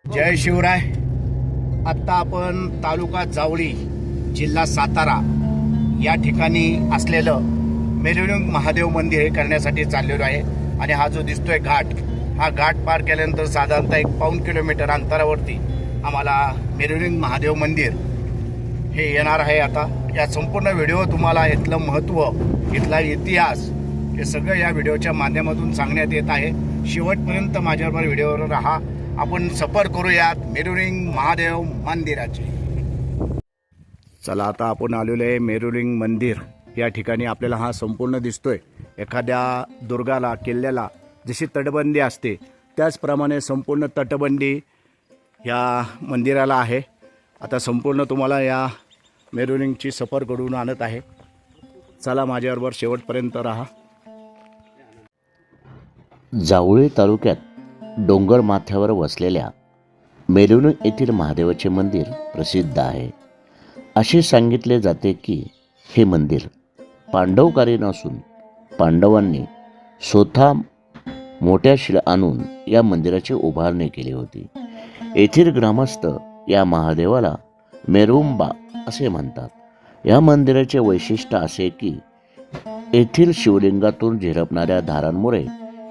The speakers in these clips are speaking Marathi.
जय शिवराय। आत्ता आपण तालुका जावळी जिल्हा सातारा या ठिकाणी असलेलं मेरुलिंग महादेव मंदिर हे करण्यासाठी चाललेलो आहे। आणि हा जो दिसतोय घाट, हा घाट पार केल्यानंतर साधारणतः 1.5 किलोमीटर अंतरावरती आम्हाला मेरुलिंग महादेव मंदिर हे येणार आहे। आता या संपूर्ण व्हिडिओ तुम्हाला इथलं महत्त्व, इथला इतिहास हे सगळं या व्हिडिओच्या माध्यमातून सांगण्यात येत आहे। शेवटपर्यंत माझ्याबरोबर व्हिडिओवर राहा। आपण सफर करूयात मेरुलिंग महादेव मंदिराचे। चला, आता आपण आलेलो आहे मेरुलिंग मंदिर या ठिकाणी। आपल्याला हा संपूर्ण दिसतोय एखाद्या दुर्गाला, किल्ल्याला जशी तटबंदी असते त्याचप्रमाणे संपूर्ण तटबंदी या मंदिराला आहे। आता संपूर्ण तुम्हाला या मेरुलिंगची सफर घडवून आणत आहे। चला माझ्याबरोबर शेवटपर्यंत राहा। जावळी तालुक्यात डोंगर माथ्यावर वसलेल्या मेरुलिंग येथील महादेवाचे मंदिर प्रसिद्ध आहे। असे सांगितले जाते की हे मंदिर पांडवकालीन असून पांडवांनी स्वतः मोठ्या शिळा आणून या मंदिराची उभारणी केली होती। येथील ग्रामस्थ या महादेवाला मेरुंबा असे म्हणतात। या मंदिराचे वैशिष्ट्य असे की येथील शिवलिंगातून झिरपणाऱ्या धारांमुळे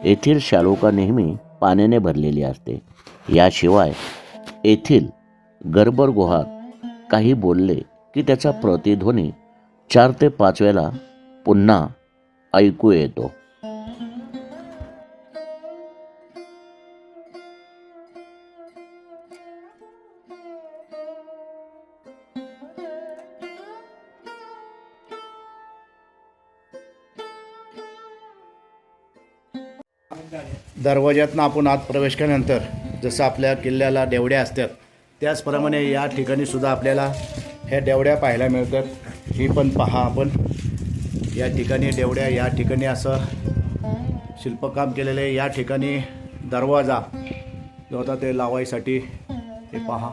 येथील शालुका नेहमी पाण्याने भरलेली असते। याशिवाय येथील गर्भगृहात काही बोलले की त्याचा प्रतिध्वनी 4 ते 5 वेळा पुन्हा ऐकू येतो। दरवाज्यातनं आपण आत प्रवेश केल्यानंतर जसं आपल्या किल्ल्याला डेवड्या असतात त्याचप्रमाणे या ठिकाणी सुद्धा आपल्याला ह्या डेवड्या पाहायला मिळतात। ही पण पहा आपण, या ठिकाणी डेवड्या, या ठिकाणी असं शिल्पकाम केलेलं आहे। या ठिकाणी दरवाजा जो होता ते लावायसाठी हे पहा।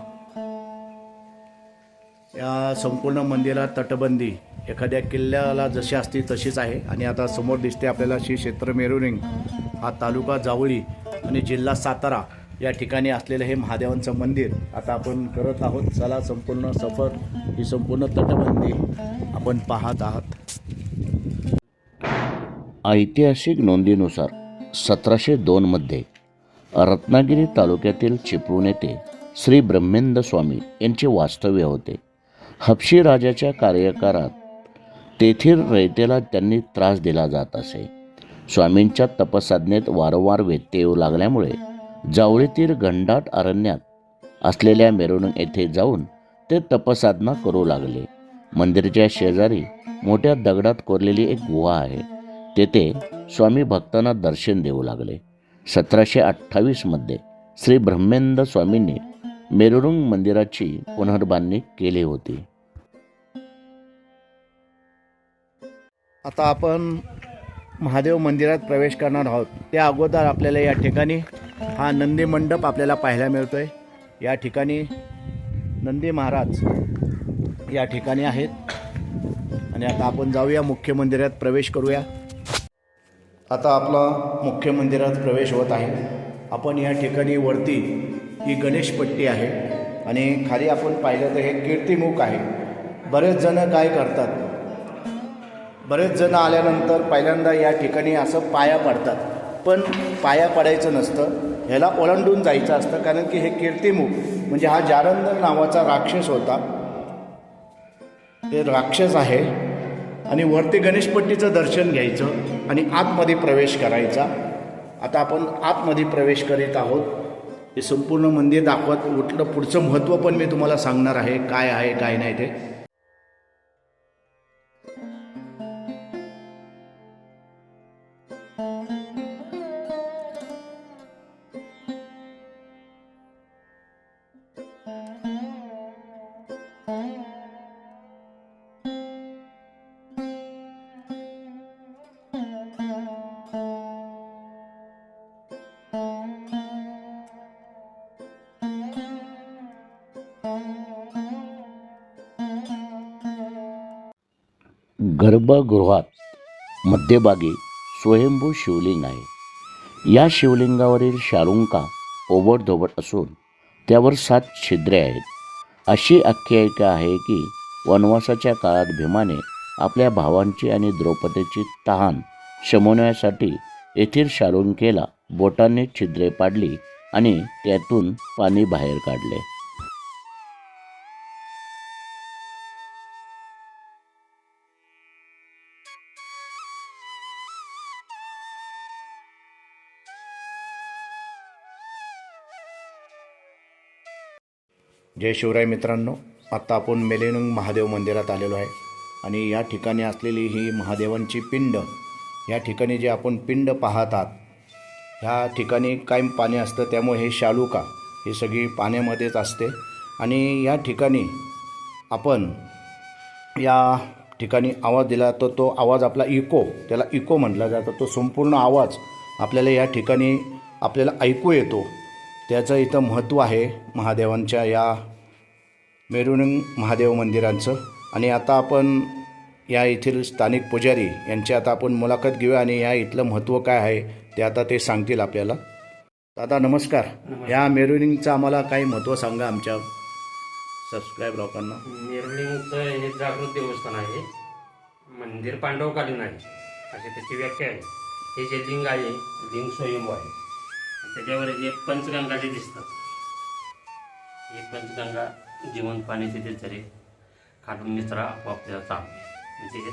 या संपूर्ण मंदिरात तटबंदी एखाद्या किल्ल्याला जशी असती तशीच आहे। आणि आता समोर दिसते आपल्याला श्री क्षेत्र मेरुलिंग, हा तालुका जावळी आणि जिल्हा सातारा या ठिकाणी असलेलं हे महादेवांचं मंदिर आता आपण करत आहोत। चला, संपूर्ण सफर, ही संपूर्ण तटबंदी आपण पाहत आहात। ऐतिहासिक नोंदीनुसार 1702 मध्ये रत्नागिरी तालुक्यातील चिपळूण येथे श्री ब्रह्मेंद्र स्वामी यांचे वास्तव्य होते। हबशी राजाच्या कार्यकाळात तेथील रयतेला त्यांनी त्रास दिला जात असे। स्वामींच्या तपसाधनेत वारंवार व्यत्यय येऊ लागल्यामुळे जावळीतील घनदाट अरण्यात असलेल्या मेरुलिंग येथे जाऊन ते तपसाधना करू लागले। मंदिराच्या शेजारी मोठ्या दगडात कोरलेली एक गुहा आहे, तेथे स्वामी भक्तांना दर्शन देऊ लागले। 1728 मध्ये श्री ब्रह्मेंद्र स्वामींनी मेरुलिंग मंदिराची पुनर्बांधणी केली होती। आता आपण महादेव मंदिरात प्रवेश करणार आहोत। त्या अगोदर आपल्याला या ठिकाणी हा नंदी मंडप आपल्याला पाहायला मिळतोय। या ठिकाणी नंदी महाराज या ठिकाणी आहेत। आणि आता आपण जाऊया मुख्य मंदिरात प्रवेश करूया। आता आपला मुख्य मंदिरात प्रवेश होत आहे। आपण या ठिकाणी वरती ही गणेशपट्टी आहे आणि खाली आपण पाहिलं तर हे कीर्तिमुख आहे। बरेच जण काय करतात, बरेच जण आल्यानंतर पहिल्यांदा या ठिकाणी असं पाया पडतात, पण पाया पडायचं नसतं, ह्याला ओलांडून जायचं असतं। कारण की हे कीर्तिमुख म्हणजे हा जारंदर नावाचा राक्षस होता, ते राक्षस आहे। आणि वरती गणेशपट्टीचं दर्शन घ्यायचं आणि आतमध्ये प्रवेश करायचा। आता आपण आतमध्ये प्रवेश करीत आहोत। हे संपूर्ण मंदिर दाखवत उठलं, पुढचं महत्त्व पण मी तुम्हाला सांगणार आहे, काय आहे काय नाही ते। गर्भगृहात मध्यभागी स्वयंभू शिवलिंग आहे। या शिवलिंगावरील शालुंका ओबडधोबड असून त्यावर 7 छिद्रे आहेत. अशी आख्यायिका आहे की वनवासाच्या काळात भीमाने आपल्या भावांची आणि द्रौपदीची तहान शमवण्यासाठी येथील शालुंकेला बोटाने छिद्रे पाडली आणि त्यातून पाणी बाहेर काढले. जय शिवराय मित्रांनो, आत्ता आपण मेलेनुंग महादेव मंदिरात आलेलो आहे आणि या ठिकाणी असलेली ही महादेवांची पिंड, या ठिकाणी जे आपण पिंड पाहतात ह्या ठिकाणी कायम पाणी असतं, त्यामुळे हे शालुका ही सगळी पाण्यामध्येच असते. आणि या ठिकाणी आपण या ठिकाणी आवाज दिला तर तो आवाज आपला इको, त्याला इको म्हटला जातं. तो संपूर्ण आवाज आपल्याला या ठिकाणी आपल्याला ऐकू येतो. त्याचं इथं महत्त्व आहे महादेवांच्या या मेरुलिंग महादेव मंदिरांचं. आणि आता आपण या येथील स्थानिक पुजारी यांची आता आपण मुलाखत घेऊया आणि या इथलं महत्त्व काय आहे ते आता ते सांगतील आपल्याला. दादा नमस्कार. या मेरुलिंगचं आम्हाला काही महत्त्व सांगा आमच्या सबस्क्राईब लोकांना. मेरुलिंगचं हे जागृत देवस्थान आहे. मंदिर पांडवकालीन आहे अशी त्याची व्याख्या आहे. हे जे लिंग आहे, लिंग स्वयंभू आहे. त्याच्यावर जे पंचगंगा जे दिसतात, हे पंचगंगा जिवंत पाणी तिथे तरी खालून निचरा आपोआप त्याचा चालू, म्हणजे हे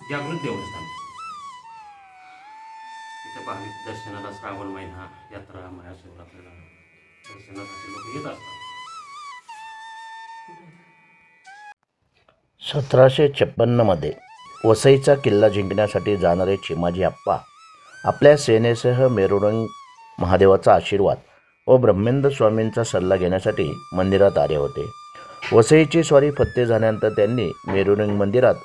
जागृत देवस्थान. तिथं भाविक दर्शनाला श्रावण महिना, यात्रा, महाशिवरात्रीला दर्शनासाठी लोक येत असतात. 1756मध्ये वसईचा किल्ला जिंकण्यासाठी जाणारे चिमाजी आप्पा आपल्या सेनेसह मेरुलिंग महादेवाचा आशीर्वाद व ब्रह्मेंद्र स्वामींचा सल्ला घेण्यासाठी मंदिरात आले होते. वसईची स्वारी फत्ते झाल्यानंतर त्यांनी मेरुलिंग मंदिरात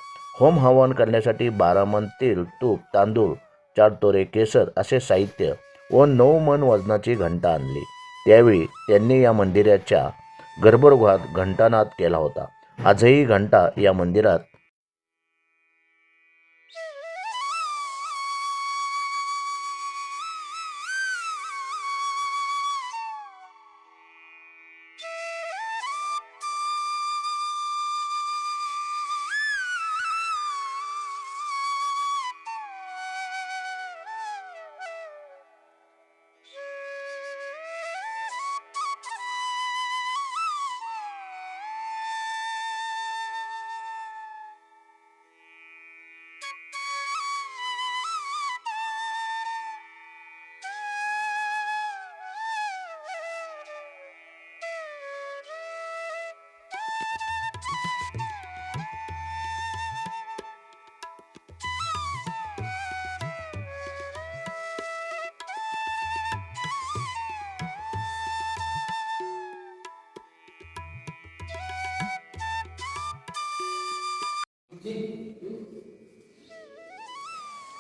होम हवन करण्यासाठी 12 मन तेल, तूप, तांदूळ, 4 तोरे केसर असे साहित्य व 9 मन वजनाची घंटा आणली. त्यावेळी त्यांनी या मंदिराच्या गर्भगृहात घंटानाद केला होता. आजही घंटा या मंदिरात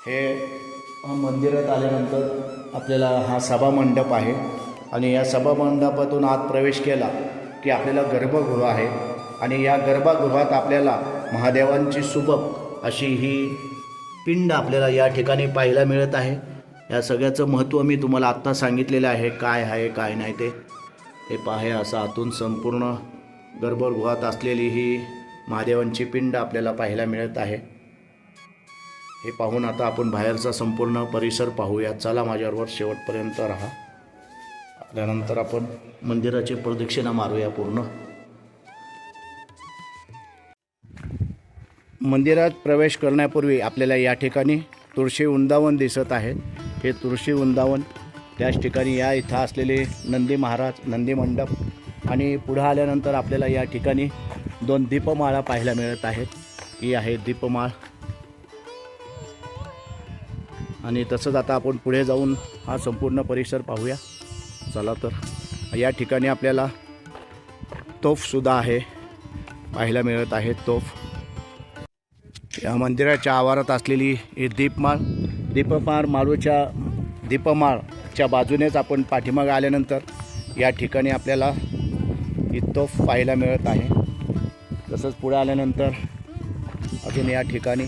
हे मंदिरात आल्यानंतर आपल्याला हा सभामंडप आहे आणि या सभामंडपातून आत प्रवेश केला की आपल्याला गर्भगृह आहे आणि या गर्भगृहात आपल्याला महादेवांची सुबक अशी ही पिंड आपल्याला या ठिकाणी पाहायला मिळत आहे. या सगळ्याचं महत्त्व मी तुम्हाला आत्ता सांगितलेलं आहे, काय आहे काय नाही ते पाहे. असं आतून संपूर्ण गर्भगृहात असलेली ही महादेवांची पिंड आपल्याला पाहायला मिळत आहे. हे पाहून आता आपण बाहेरचा संपूर्ण परिसर पाहूया. चला माझ्याबरोबर शेवटपर्यंत राहा. त्यानंतर आपण मंदिराची प्रदक्षिणा मारूया पूर्ण. मंदिरात प्रवेश करण्यापूर्वी आपल्याला या ठिकाणी तुळशी वृंदावन दिसत आहे. हे तुळशी वृंदावन, त्याच ठिकाणी या इथं असलेले नंदी महाराज, नंदी मंडप आणि पुढं आल्यानंतर आपल्याला या ठिकाणी 2 दीपमाळा पाहायला मिळत आहेत. ही आहे दीपमाळ. आणि तसंच आता आपण पुढे जाऊन हा संपूर्ण परिसर पाहूया. चला तर या ठिकाणी आपल्याला तोफसुद्धा आहे पाहायला मिळत आहे. तोफ या मंदिराच्या आवारात असलेली ही दीपमाळ दीपमाळच्या बाजूनेच आपण पाठीमागे आल्यानंतर या ठिकाणी आपल्याला ही तोफ पाहायला मिळत आहे. तसंच पुढे आल्यानंतर अजून या ठिकाणी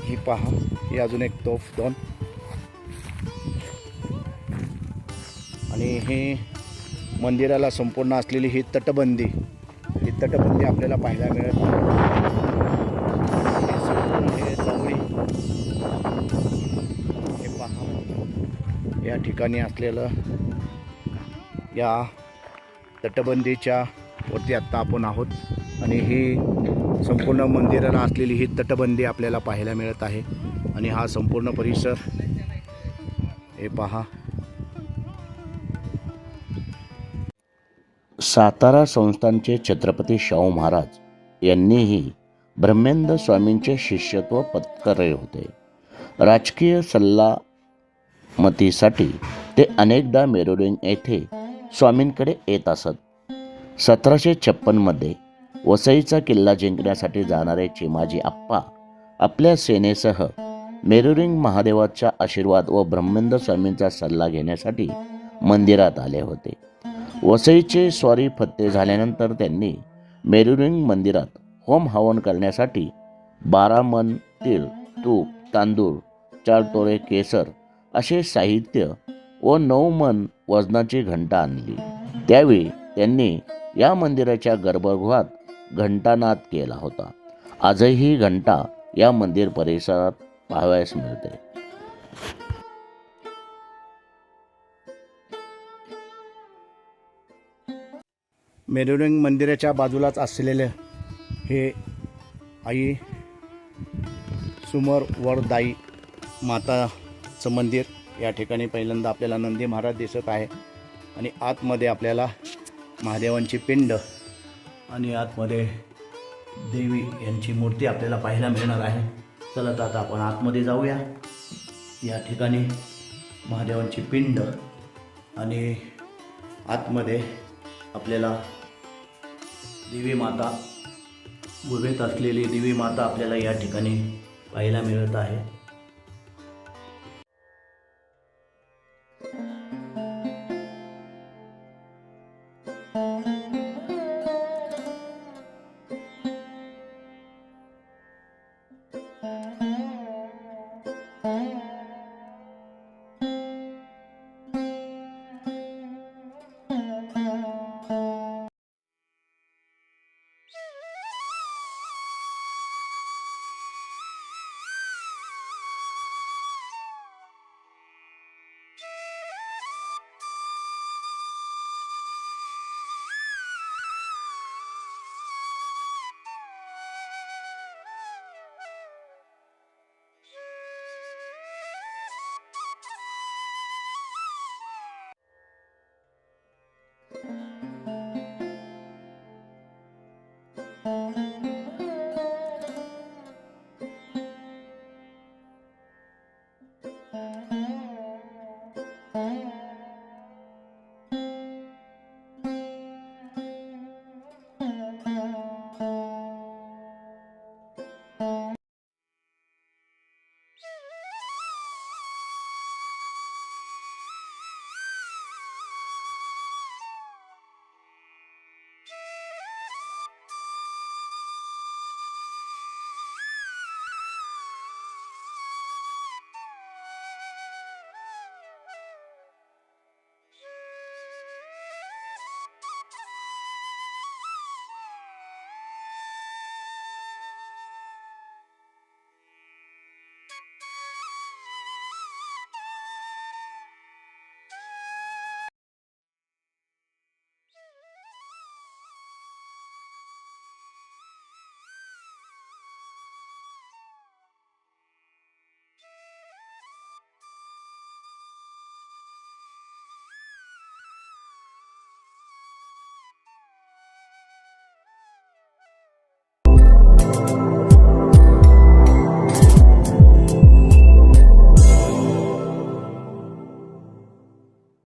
ही पहा, ही अजून एक तोफ 2 आणि हे मंदिराला संपूर्ण असलेली ही तटबंदी आपल्याला पाहायला मिळत आहे. हे संपूर्ण हे जावळी, हे पहा या ठिकाणी असलेलं या तटबंदीच्या वरती आत्ता आपण आहोत आणि ही संपूर्ण मंदिराला असलेली ही तटबंदी आपल्याला पाहायला मिळत आहे. आणि हा संपूर्ण परिसर हे पहा. सातारा संस्थानचे छत्रपती शाहू महाराज यांनीही ब्रह्मेंद्र स्वामींचे शिष्यत्व पत्करले होते. राजकीय सल्लामतीसाठी ते अनेकदा मेरुलिंग येथे स्वामींकडे येत असत. 1756 वसईचा किल्ला जिंकण्यासाठी जाणारे चिमाजी आप्पा आपल्या सेनेसह मेरुलिंग महादेवाचा आशीर्वाद व ब्रह्मेंद्र स्वामींचा सल्ला घेण्यासाठी मंदिरात आले होते. वसईचे स्वारी फत्ते झाल्यानंतर त्यांनी मेरुलिंग मंदिरात होम हवन करण्यासाठी 12 मन तीळ, तूप, तांदूळ, 4 तोळे केसर असे साहित्य व 9 मन वजनाची घंटा आणली. त्यावेळी त्यांनी या मंदिराच्या गर्भगृहात घंटानाद केला होता. आजही घंटा या मंदिर परिसरात पाहावयास मिळते. मेरुलिंग मंदिराच्या बाजूलाच असलेले हे आई सुमरवरदाई माताचं मंदिर. या ठिकाणी पहिल्यांदा आपल्याला नंदी महाराज दिसत आहे आणि आतमध्ये आपल्याला महादेवांची पिंड आणि आतमध्ये देवी यांची मूर्ती आपल्याला पाहायला मिळणार आहे. चला तर आता आपण आतमध्ये जाऊया. या ठिकाणी महादेवांची पिंड आणि आतमध्ये आपल्याला देवी माता, गुहेत असलेली देवी माता आपल्याला या ठिकाणी पाहायला मिळत आहे.